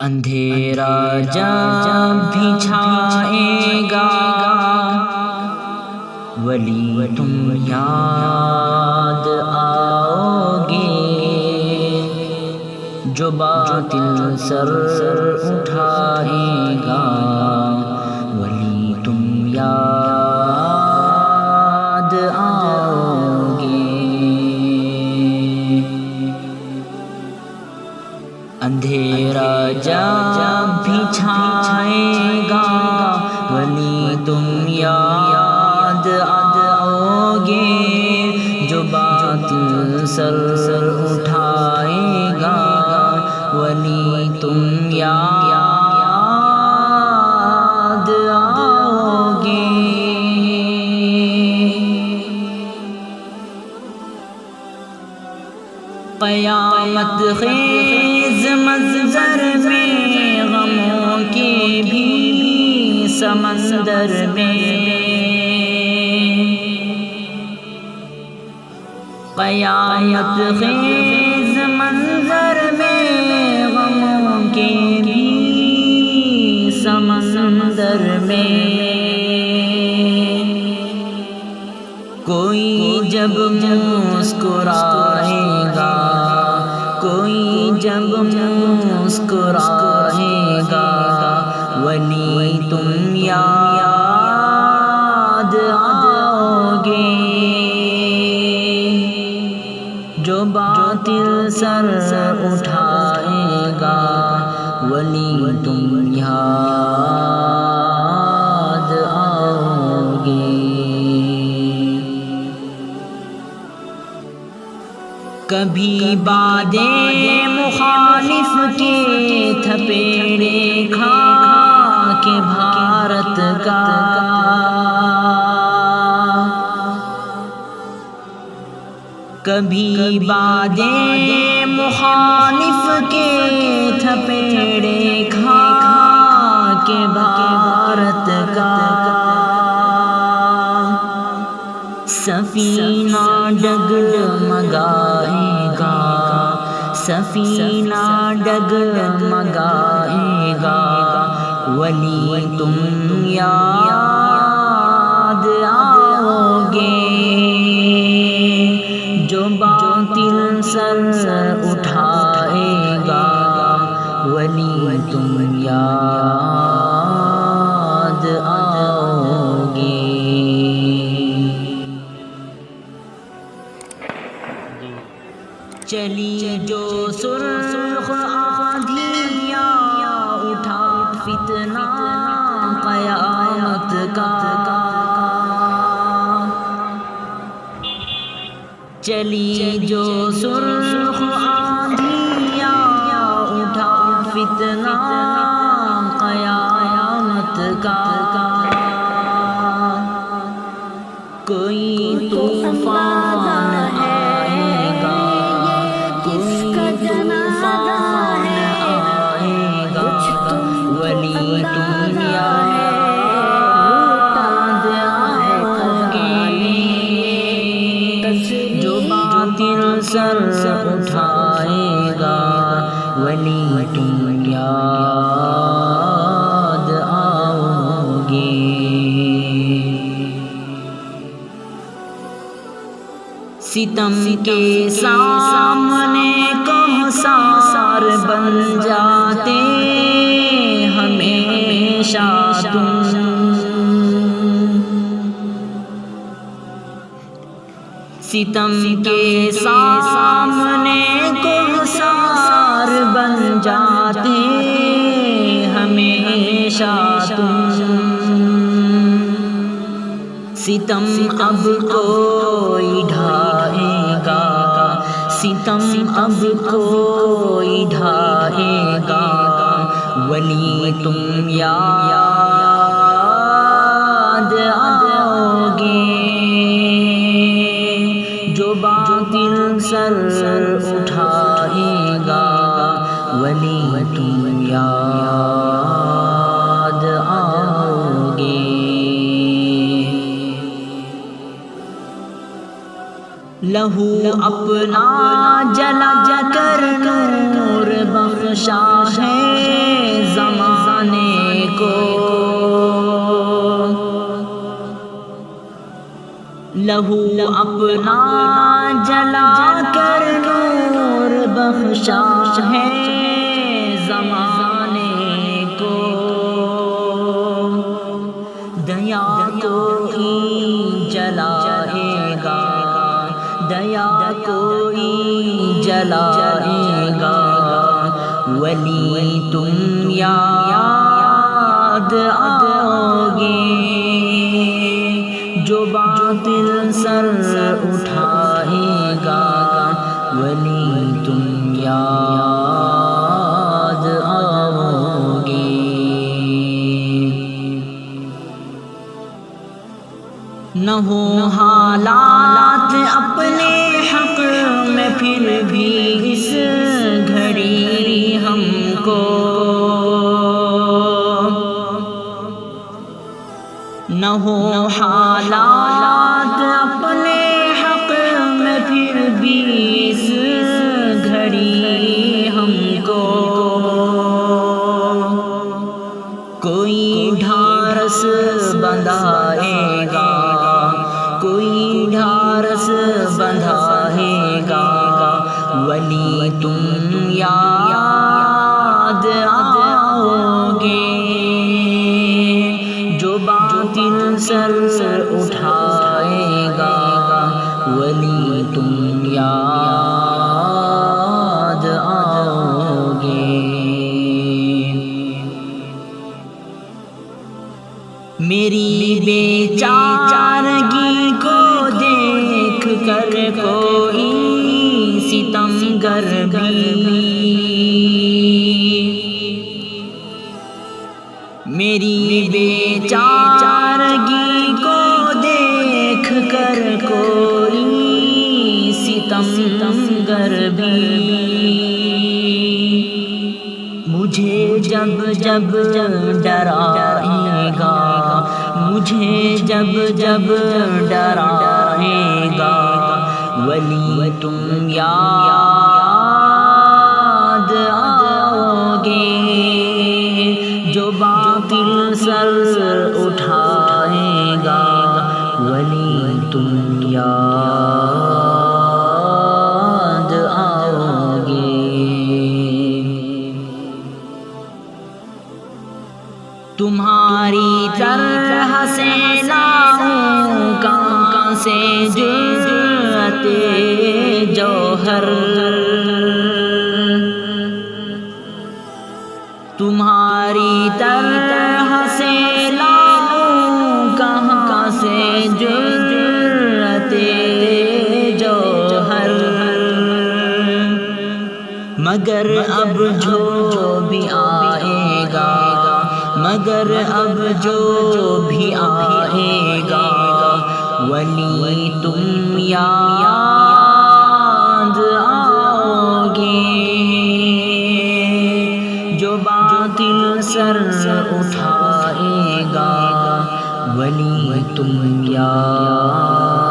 اندھیرا جب بھی چھائے گا ولی تم یاد آؤ گے، جو باطل سر اٹھائے گا ولی تم یاد آؤ گے۔ اندھیرا جب بھی چھائے گا ولی تم یاد آؤ گے، جو باطل سر اٹھائے گا ولی تم یاد آؤ گے۔ قیامت خیز منظر میں غموں کے بھی سمندر میں، قیامت خیز منظر میں غموں کے بھی سمندر میں، کوئی جب مسکرائے گا، کوئی جب مسکرائے گا ولی تم یاد آؤ گے، جو باطل سر اٹھائے گا ولی تم یاد آؤ گے۔ کبھی بادیں مخالف کے تھپیڑے کھا کے بھارت کا، کبھی بادیں مخالف کے تھپیڑے کھا کے بھارت کا، سفینہ ڈگمگائے گا، سفینہ ڈگمگائے گا ولی تم یاد آؤ گے، جو باطل سر اٹھائے گا ولی تم یاد آؤ گے۔ چلی جو سرخ آندھیاں اٹھا فتنہ قیامت کا، چلی جو سرخ آندھیاں اٹھا فتنہ قیامت کا، کوئی طوفان آئے گا، کوئی طوفان آئے گا ولی تم یاد آؤ گے، جو باطل سر اٹھائے گا ولی تم یاد آؤ گے۔ ستم کے سامنے کوثر بن جاتے ہمیشہ تم، ستم کے سامنے کوثر بن جاتے ہمیشہ تم، ستم اب کوئی ڈھائے گا، ستم اب کوئی ڈھائے گا ولی تم یاد آؤ گے، جو باطل سر اٹھائے گا ولی تم یاد لہو اپنا جلا کر نور بخشا ہے زمانے کو، لہو اپنا جلا کر نور بخشا ہے زمانے کو، دیا کوئی جلائے گا، دیا کوئی جلائے گا، ولی تم یاد آؤ گے، جو باطل سر اٹھائے گا، ولی تم یاد آؤ گے۔ نہ ہو حالات اپنے حق میں پھر بھی اس گھڑی ہم کو، نہ ہو حالات اپنے حق میں پھر بھی اس گھڑی ہم کو، کوئی ڈھارس بندھائے گا، کوئی ڈھارس بندھائے گا، ولی تم یاد آؤ گے، جو باطل سر اٹھائے گا، ولی تم یاد آؤ گے۔ میری بے چارگی کو دیکھ کر کوئی ستمگر بھی، میری بے چارگی کو دیکھ کر کوئی ستمگر بھی، مجھے جب جب ڈرائے گا، مجھے جب جب ڈرائے گا، ولی تم یاد آؤ گے، جو باطل سر اٹھائے گا، ولی تم یاد آؤ گے۔ تمہاری طرح سے لاؤں کہاں سے جرأت جوہر، تمہاری طرح سے لاؤں کہاں سے جرأت جوہر، مگر اب جو بھی آئے گا، مگر اب جو بھی آئے گا، ولی تم یاد آؤ گے، جو باطل سر اٹھائے گا، ولی تم یاد